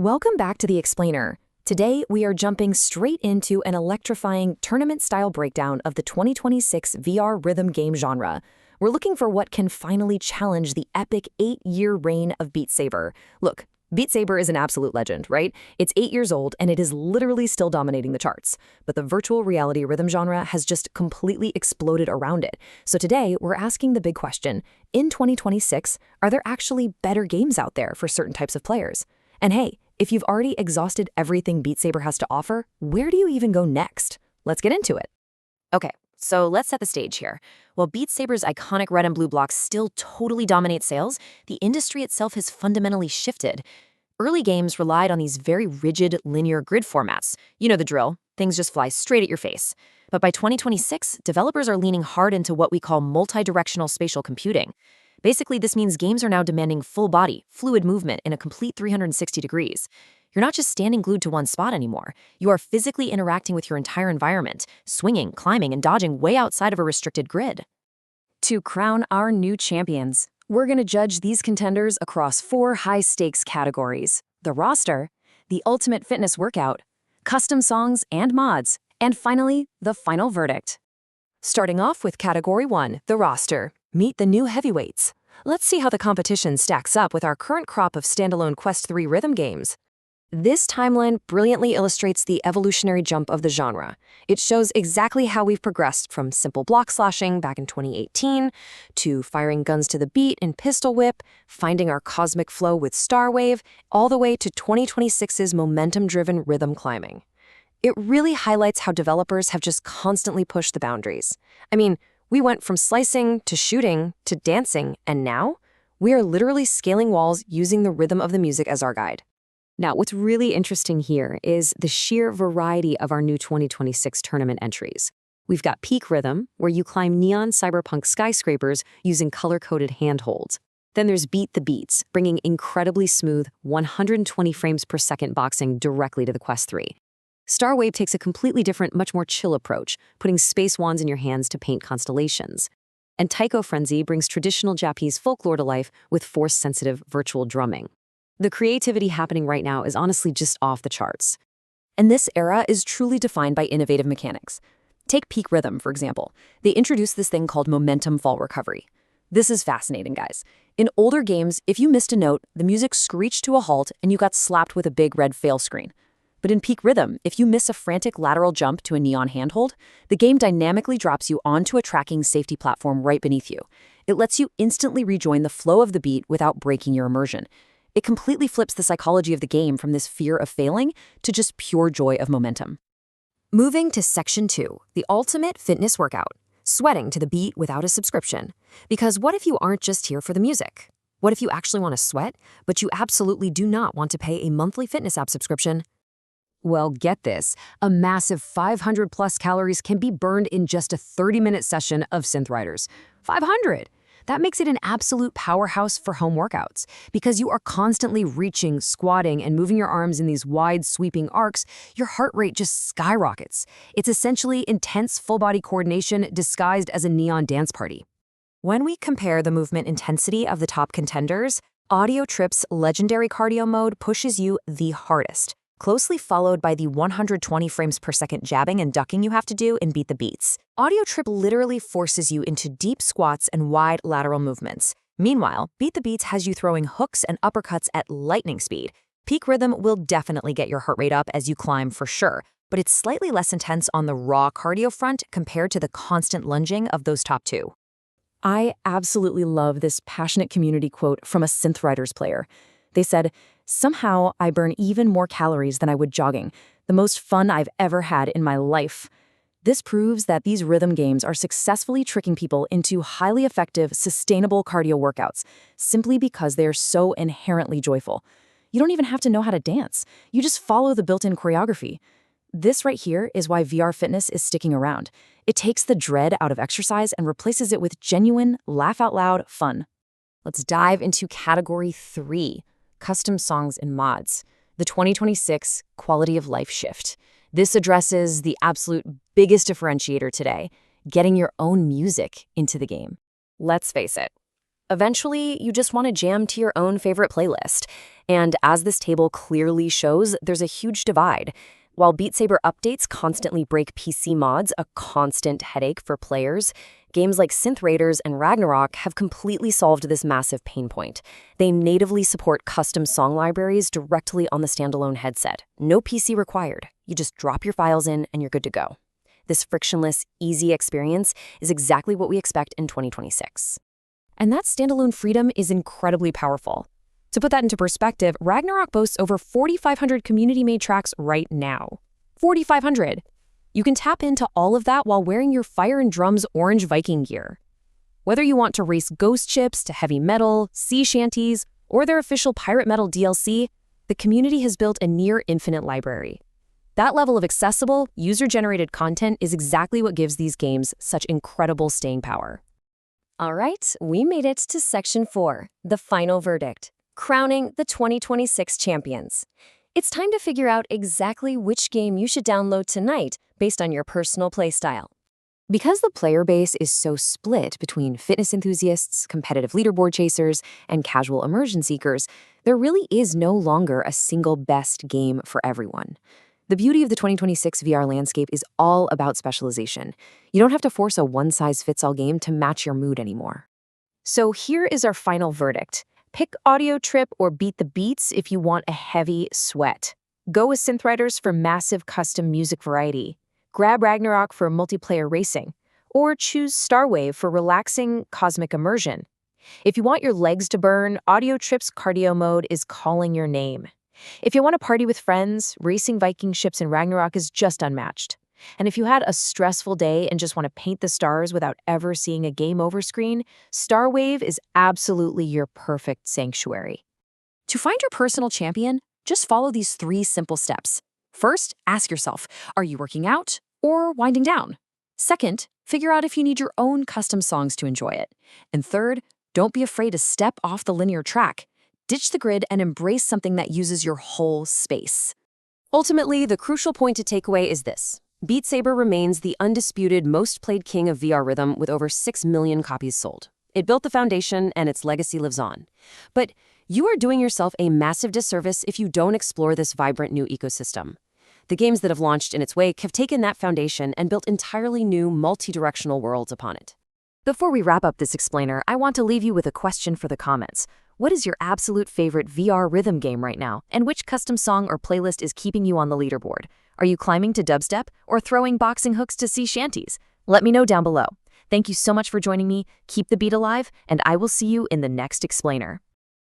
Welcome back to The Explainer. Today, we are jumping straight into an electrifying tournament-style breakdown of the 2026 VR rhythm game genre. We're looking for what can finally challenge the epic 8-year reign of Beat Saber. Look, Beat Saber is an absolute legend, right? It's 8 years old, and it is literally still dominating the charts. But the virtual reality rhythm genre has just completely exploded around it. So today, we're asking the big question, in 2026, are there actually better games out there for certain types of players? And hey, if you've already exhausted everything Beat Saber has to offer, where do you even go next? Let's get into it. Okay, so let's set the stage here. While Beat Saber's iconic red and blue blocks still totally dominate sales, the industry itself has fundamentally shifted. Early games relied on these very rigid, linear grid formats. You know the drill. Things just fly straight at your face. But by 2026, developers are leaning hard into what we call multi-directional spatial computing. Basically, this means games are now demanding full-body, fluid movement in a complete 360 degrees. You're not just standing glued to one spot anymore. You are physically interacting with your entire environment, swinging, climbing, and dodging way outside of a restricted grid. To crown our new champions, we're going to judge these contenders across 4 high-stakes categories: the roster, the ultimate fitness workout, custom songs and mods, and finally, the final verdict. Starting off with Category 1, the roster. Meet the new heavyweights. Let's see how the competition stacks up with our current crop of standalone Quest 3 rhythm games. This timeline brilliantly illustrates the evolutionary jump of the genre. It shows exactly how we've progressed from simple block slashing back in 2018 to firing guns to the beat in Pistol Whip, finding our cosmic flow with Starwave, all the way to 2026's momentum-driven rhythm climbing. It really highlights how developers have just constantly pushed the boundaries. I mean, we went from slicing to shooting to dancing, and now we are literally scaling walls using the rhythm of the music as our guide. Now, what's really interesting here is the sheer variety of our new 2026 tournament entries. We've got Peak Rhythm, where you climb neon cyberpunk skyscrapers using color-coded handholds. Then there's Beat the Beats, bringing incredibly smooth 120 frames per second boxing directly to the Quest 3. Starwave takes a completely different, much more chill approach, putting space wands in your hands to paint constellations. And Taiko Frenzy brings traditional Japanese folklore to life with force-sensitive virtual drumming. The creativity happening right now is honestly just off the charts. And this era is truly defined by innovative mechanics. Take Peak Rhythm, for example. They introduced this thing called momentum fall recovery. This is fascinating, guys. In older games, if you missed a note, the music screeched to a halt and you got slapped with a big red fail screen. But in Peak Rhythm, if you miss a frantic lateral jump to a neon handhold, the game dynamically drops you onto a tracking safety platform right beneath you. It lets you instantly rejoin the flow of the beat without breaking your immersion. It completely flips the psychology of the game from this fear of failing to just pure joy of momentum. Moving to Section 2, the ultimate fitness workout. Sweating to the beat without a subscription. Because what if you aren't just here for the music? What if you actually want to sweat, but you absolutely do not want to pay a monthly fitness app subscription? Well, get this, a massive 500+ calories can be burned in just a 30-minute session of Synth Riders. 500! That makes it an absolute powerhouse for home workouts. Because you are constantly reaching, squatting, and moving your arms in these wide, sweeping arcs, your heart rate just skyrockets. It's essentially intense full-body coordination disguised as a neon dance party. When we compare the movement intensity of the top contenders, Audio Trip's legendary cardio mode pushes you the hardest, closely followed by the 120 frames per second jabbing and ducking you have to do in Beat the Beats. Audio Trip literally forces you into deep squats and wide lateral movements. Meanwhile, Beat the Beats has you throwing hooks and uppercuts at lightning speed. Peak Rhythm will definitely get your heart rate up as you climb for sure, but it's slightly less intense on the raw cardio front compared to the constant lunging of those top two. I absolutely love this passionate community quote from a Synth Riders player. They said, "Somehow I burn even more calories than I would jogging, the most fun I've ever had in my life." This proves that these rhythm games are successfully tricking people into highly effective, sustainable cardio workouts, simply because they are so inherently joyful. You don't even have to know how to dance. You just follow the built-in choreography. This right here is why VR fitness is sticking around. It takes the dread out of exercise and replaces it with genuine, laugh-out-loud fun. Let's dive into Category 3. Custom songs and mods, the 2026 quality of life shift. This addresses the absolute biggest differentiator today, getting your own music into the game. Let's face it, Eventually, you just want to jam to your own favorite playlist. And as this table clearly shows, there's a huge divide. While Beat Saber updates constantly break PC mods, a constant headache for players, games like Synth Riders and Ragnarock have completely solved this massive pain point. They natively support custom song libraries directly on the standalone headset. No PC required. You just drop your files in and you're good to go. This frictionless, easy experience is exactly what we expect in 2026. And that standalone freedom is incredibly powerful. To put that into perspective, Ragnarock boasts over 4,500 community-made tracks right now. 4,500! You can tap into all of that while wearing your Fire and Drum's orange Viking gear. Whether you want to race ghost ships to heavy metal, sea shanties, or their official pirate metal DLC, the community has built a near-infinite library. That level of accessible, user-generated content is exactly what gives these games such incredible staying power. All right, we made it to Section 4, the final verdict. Crowning the 2026 champions. It's time to figure out exactly which game you should download tonight based on your personal playstyle. Because the player base is so split between fitness enthusiasts, competitive leaderboard chasers, and casual immersion seekers, there really is no longer a single best game for everyone. The beauty of the 2026 VR landscape is all about specialization. You don't have to force a one-size-fits-all game to match your mood anymore. So here is our final verdict. Pick Audio Trip or Beat the Beats if you want a heavy sweat. Go with Synth Riders for massive custom music variety. Grab Ragnarock for multiplayer racing. Or choose Starwave for relaxing cosmic immersion. If you want your legs to burn, Audio Trip's cardio mode is calling your name. If you want to party with friends, racing Viking ships in Ragnarock is just unmatched. And if you had a stressful day and just want to paint the stars without ever seeing a game over screen, Starwave is absolutely your perfect sanctuary. To find your personal champion, just follow these 3 simple steps. First, ask yourself, are you working out or winding down? Second, figure out if you need your own custom songs to enjoy it. And third, don't be afraid to step off the linear track. Ditch the grid and embrace something that uses your whole space. Ultimately, the crucial point to take away is this. Beat Saber remains the undisputed most played king of VR rhythm with over 6 million copies sold. It built the foundation and its legacy lives on. But you are doing yourself a massive disservice if you don't explore this vibrant new ecosystem. The games that have launched in its wake have taken that foundation and built entirely new multi-directional worlds upon it. Before we wrap up this explainer, I want to leave you with a question for the comments. What is your absolute favorite VR rhythm game right now, and which custom song or playlist is keeping you on the leaderboard? Are you climbing to dubstep or throwing boxing hooks to sea shanties? Let me know down below. Thank you so much for joining me. Keep the beat alive, and I will see you in the next explainer.